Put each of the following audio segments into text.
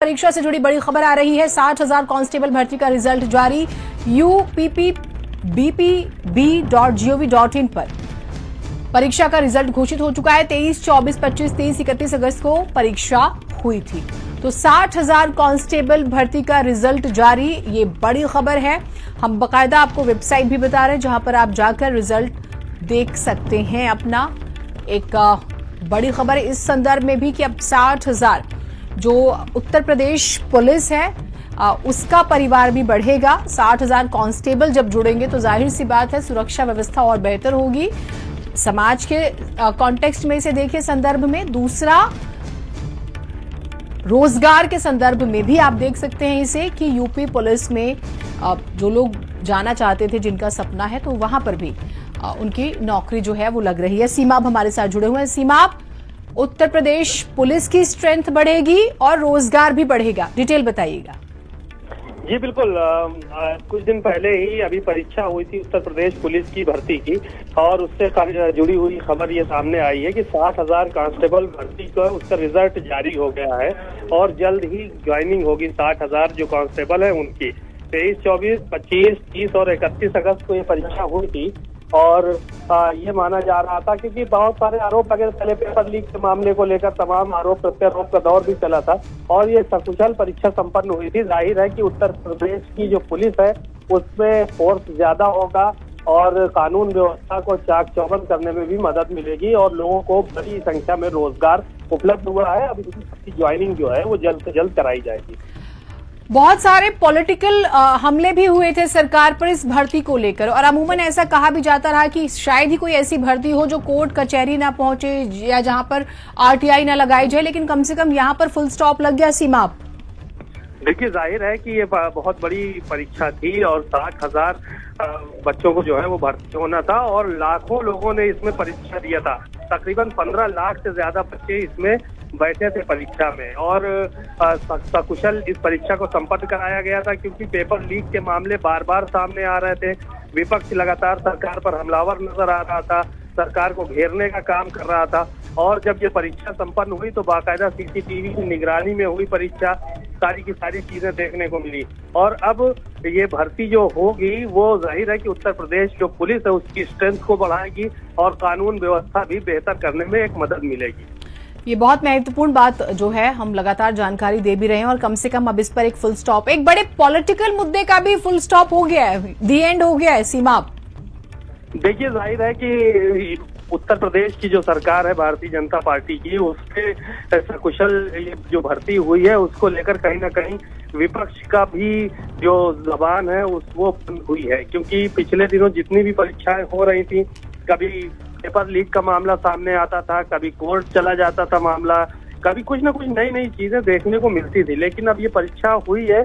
परीक्षा से जुड़ी बड़ी खबर आ रही है। 60,000 कांस्टेबल भर्ती का रिजल्ट जारी। uppbpb.gov.in पर परीक्षा का रिजल्ट घोषित हो चुका है। 23, 24, 25, 30, 31 अगस्त को परीक्षा हुई थी। तो 60,000 कांस्टेबल भर्ती का रिजल्ट जारी, ये बड़ी खबर है। हम बकायदा आपको वेबसाइट भी बता रहे हैं जहां पर आप जाकर रिजल्ट देख सकते हैं अपना। एक बड़ी खबर है इस संदर्भ में भी कि अब 60,000 जो उत्तर प्रदेश पुलिस है उसका परिवार भी बढ़ेगा। 60,000 कांस्टेबल जब जुड़ेंगे तो जाहिर सी बात है सुरक्षा व्यवस्था और बेहतर होगी। समाज के कॉन्टेक्स्ट में इसे देखिए संदर्भ में। दूसरा, रोजगार के संदर्भ में भी आप देख सकते हैं इसे कि यूपी पुलिस में जो लोग जाना चाहते थे, जिनका सपना है, तो वहां पर भी उनकी नौकरी जो है वो लग रही है। सीमा आप हमारे साथ जुड़े हुए हैं। सीमा, उत्तर प्रदेश पुलिस की स्ट्रेंथ बढ़ेगी और रोजगार भी बढ़ेगा, डिटेल बताइएगा। जी बिल्कुल, कुछ दिन पहले ही अभी परीक्षा हुई थी उत्तर प्रदेश पुलिस की भर्ती की, और उससे जुड़ी हुई खबर ये सामने आई है कि 60,000 कांस्टेबल भर्ती का उसका रिजल्ट जारी हो गया है और जल्द ही ज्वाइनिंग होगी 60,000 जो कांस्टेबल है उनकी। 23, 24, 25, 30 और 31 अगस्त को ये परीक्षा हुई थी। और ये माना जा रहा था क्योंकि बहुत सारे आरोप लगे पहले पेपर लीक के मामले को लेकर, तमाम आरोप प्रत्यारोप का दौर भी चला था और ये सकुशल परीक्षा संपन्न हुई थी। जाहिर है कि उत्तर प्रदेश की जो पुलिस है उसमें फोर्स ज्यादा होगा और कानून व्यवस्था को चाक चौबंद करने में भी मदद मिलेगी और लोगों को बड़ी संख्या में रोजगार उपलब्ध हुआ है। अब इसकी ज्वाइनिंग जो है वो जल्द से जल्द कराई जाएगी। बहुत सारे पॉलिटिकल हमले भी हुए थे सरकार पर इस भर्ती को लेकर, और अमूमन ऐसा कहा भी जाता रहा कि शायद ही कोई ऐसी भर्ती हो जो कोर्ट कचहरी ना पहुंचे या जहां पर आरटीआई ना लगाई जाए, लेकिन कम से कम यहां पर फुल स्टॉप लग गया। सीमा, देखिए, जाहिर है कि ये बहुत बड़ी परीक्षा थी और 60,000 बच्चों को जो है वो भर्ती होना था और लाखों लोगों ने इसमें परीक्षा दिया था। तकरीबन 15 लाख से ज्यादा बच्चे इसमें बैठे थे परीक्षा में और सकुशल इस परीक्षा को संपन्न कराया गया था क्योंकि पेपर लीक के मामले बार बार सामने आ रहे थे। विपक्ष लगातार सरकार पर हमलावर नजर आ रहा था, सरकार को घेरने का काम कर रहा था और जब ये परीक्षा संपन्न हुई तो बाकायदा सीसीटीवी की निगरानी में हुई परीक्षा, सारी की सारी चीजें देखने को मिली। और अब ये भर्ती जो होगी वो जाहिर है कि उत्तर प्रदेश जो पुलिस है उसकी स्ट्रेंथ को बढ़ाएगी और कानून व्यवस्था भी बेहतर करने में एक मदद मिलेगी। ये बहुत महत्वपूर्ण बात जो है हम लगातार जानकारी दे भी रहे हैं और कम से कम अब इस पर एक फुल स्टॉप, एक बड़े पॉलिटिकल मुद्दे का भी फुल स्टॉप हो गया है, दी एंड हो गया है। सीमा, देखिए, जाहिर है कि उत्तर प्रदेश की जो सरकार है भारतीय जनता पार्टी की, उसके सकुशल जो भर्ती हुई है उसको लेकर कहीं ना कहीं विपक्ष का भी जो जबान है वो बंद हुई है क्योंकि पिछले दिनों जितनी भी परीक्षाएं हो रही थी, कभी पेपर लीक का मामला सामने आता था, कभी कोर्ट चला जाता था मामला, कभी कुछ ना कुछ नई नई चीजें देखने को मिलती थी। लेकिन अब ये परीक्षा हुई है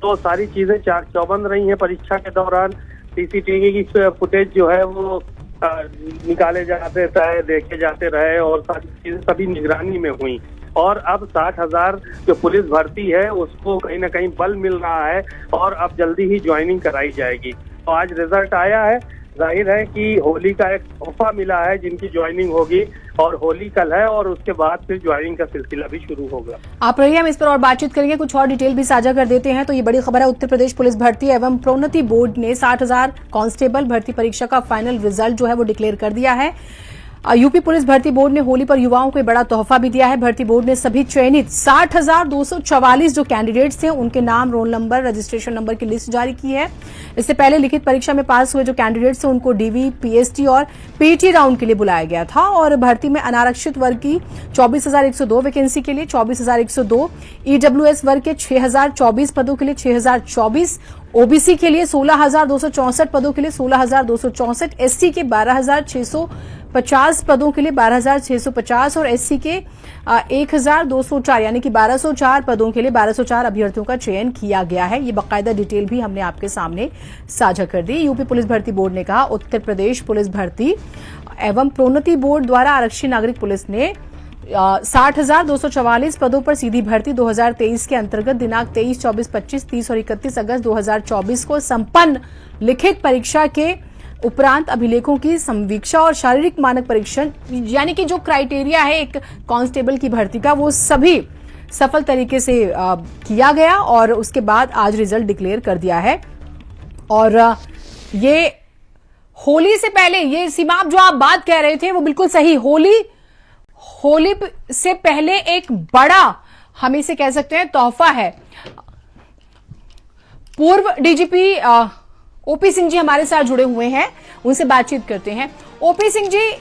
तो सारी चीजें चाक चौबंद रही हैं। परीक्षा के दौरान सीसीटीवी की फुटेज जो है वो निकाले जाते रहे, देखे जाते रहे और सारी चीजें सभी निगरानी में हुई और अब 60,000 जो पुलिस भर्ती है उसको कहीं ना कहीं बल मिल रहा है और अब जल्दी ही ज्वाइनिंग कराई जाएगी। तो आज रिजल्ट आया है, जाहिर है कि होली का एक तोहफा मिला है जिनकी ज्वाइनिंग होगी और होली कल है और उसके बाद फिर ज्वाइनिंग का सिलसिला भी शुरू होगा। आप रहिए, हम इस पर और बातचीत करेंगे, कुछ और डिटेल भी साझा कर देते हैं। तो ये बड़ी खबर है, उत्तर प्रदेश पुलिस भर्ती एवं प्रोन्नति बोर्ड ने 60,000 कांस्टेबल भर्ती परीक्षा का फाइनल रिजल्ट जो है वो डिक्लेयर कर दिया है। यूपी पुलिस भर्ती बोर्ड ने होली पर युवाओं को बड़ा तोहफा भी दिया है। भर्ती बोर्ड ने सभी चयनित 60,244 जो कैंडिडेट्स हैं उनके नाम, रोल नंबर, रजिस्ट्रेशन नंबर की लिस्ट जारी की है। इससे पहले लिखित परीक्षा में पास हुए जो कैंडिडेट्स हैं उनको डीवी, पीएसटी और पीटी राउंड के लिए बुलाया गया था और भर्ती में अनारक्षित वर्ग की 24,102 वैकेंसी के लिए 24,102, ईडब्ल्यूएस वर्ग के 6,024 पदों के लिए 6,024, ओबीसी के लिए 16,264 पदों के लिए 16,264, एससी के 12,650 पदों के लिए 12,650 और एससी के 1,204 यानी कि 1,204 पदों के लिए 1,204 अभ्यर्थियों का चयन किया गया है। ये बाकायदा डिटेल भी हमने आपके सामने साझा कर दी। यूपी पुलिस भर्ती बोर्ड ने कहा, उत्तर प्रदेश पुलिस भर्ती एवं प्रोन्नति बोर्ड द्वारा आरक्षी नागरिक पुलिस ने 60,244 पदों पर सीधी भर्ती 2023 के अंतर्गत दिनांक 23, 24, 25, 30 और 31 अगस्त 2024 को संपन्न लिखित परीक्षा के उपरांत अभिलेखों की संवीक्षा और शारीरिक मानक परीक्षण, यानी कि जो क्राइटेरिया है एक कांस्टेबल की भर्ती का, वो सभी सफल तरीके से किया गया और उसके बाद आज रिजल्ट डिक्लेयर कर दिया है। और ये होली से पहले, ये सीमाप जो आप बात कह रहे थे वो बिल्कुल सही, होली से पहले एक बड़ा, हम इसे कह सकते हैं, तोहफा है। पूर्व डीजीपी ओपी सिंह जी हमारे साथ जुड़े हुए हैं, उनसे बातचीत करते हैं। ओपी सिंह जी,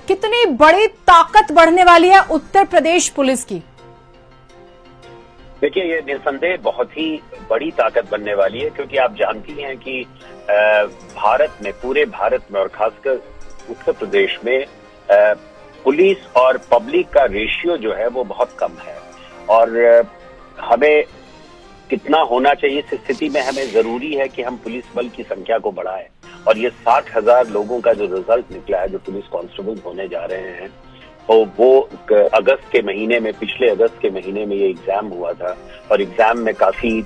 कितनी बड़ी ताकत बढ़ने वाली है उत्तर प्रदेश पुलिस की? देखिए, ये निस्संदेह बहुत ही बड़ी ताकत बनने वाली है, क्योंकि आप जानती हैं कि भारत में, पूरे भारत में और खासकर उत्तर प्रदेश में पुलिस और पब्लिक का रेशियो जो है वो बहुत कम है। और हमें कितना होना चाहिए इस स्थिति में, हमें जरूरी है कि हम पुलिस बल की संख्या को बढ़ाएं। और ये 60,000 लोगों का जो रिजल्ट निकला है, जो पुलिस कांस्टेबल होने जा रहे हैं, तो वो अगस्त के महीने में, पिछले अगस्त के महीने में ये एग्जाम हुआ था और एग्जाम में काफी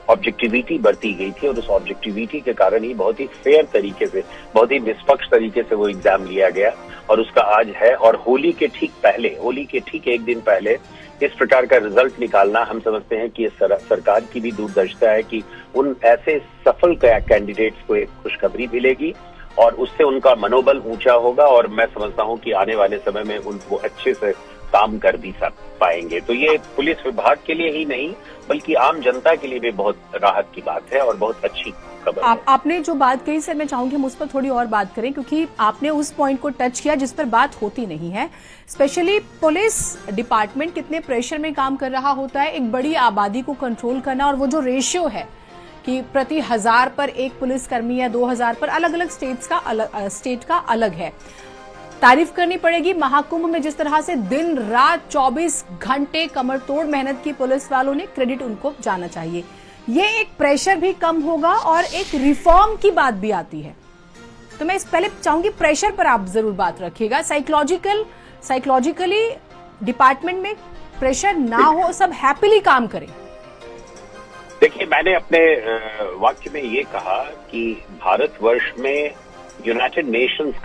ऑब्जेक्टिविटी बरती गई थी और उस ऑब्जेक्टिविटी के कारण ही बहुत ही फेयर तरीके से, बहुत ही निष्पक्ष तरीके से वो एग्जाम लिया गया और उसका आज है। और होली के ठीक एक दिन पहले इस प्रकार का रिजल्ट निकालना, हम समझते हैं कि सरकार की भी दूरदर्शिता है कि उन ऐसे सफल कैंडिडेट्स को एक खुशखबरी मिलेगी और उससे उनका मनोबल ऊंचा होगा और मैं समझता हूं कि आने वाले समय में वो अच्छे से काम कर भी पाएंगे। तो ये पुलिस विभाग के लिए ही नहीं बल्कि आम जनता के लिए भी बहुत राहत की बात है और बहुत अच्छी खबर है। आपने जो बात कही सर, मैं चाहूंगी हम उस पर थोड़ी और बात करें, क्योंकि आपने उस पॉइंट को टच किया जिस पर बात होती नहीं है। स्पेशली पुलिस डिपार्टमेंट कितने प्रेशर में काम कर रहा होता है, एक बड़ी आबादी को कंट्रोल करना, और वो जो रेशियो है कि प्रति 1000 पर एक पुलिसकर्मी या 2000 पर, अलग अलग स्टेट का अलग है। तारीफ करनी पड़ेगी महाकुंभ में जिस तरह से दिन रात 24 घंटे कमर तोड़ मेहनत की पुलिस वालों ने, क्रेडिट उनको जाना चाहिए। ये एक प्रेशर भी कम होगा और एक रिफॉर्म की बात भी आती है। तो मैं इस पहले चाहूंगी प्रेशर पर आप जरूर बात रखिएगा। साइकोलॉजिकली डिपार्टमेंट में प्रेशर ना हो, सब हैप्पीली काम करें। देखिए, मैंने अपने वाक्य में ये कहा कि भारतवर्ष में यूनाइटेड नेशंस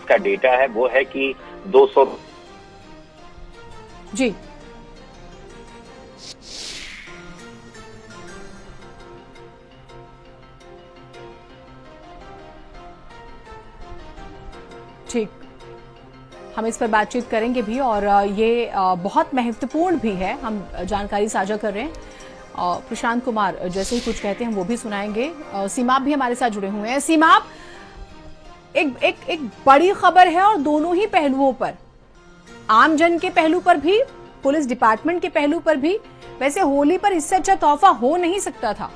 का डेटा है वो है कि 200 जी ठीक, हम इस पर बातचीत करेंगे भी और ये बहुत महत्वपूर्ण भी है, हम जानकारी साझा कर रहे हैं। प्रशांत कुमार जैसे ही कुछ कहते हैं हम वो भी सुनाएंगे। सीमाप भी हमारे साथ जुड़े हुए हैं। सीमाप, एक बड़ी खबर है और दोनों ही पहलुओं पर, आम जन के पहलू पर भी, पुलिस डिपार्टमेंट के पहलू पर भी। वैसे होली पर इससे अच्छा तोहफा हो नहीं सकता था।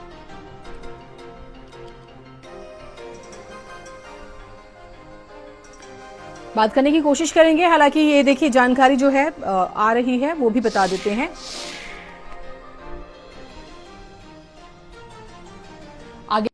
बात करने की कोशिश करेंगे, हालांकि ये देखिए जानकारी जो है आ रही है वो भी बता देते हैं। आगे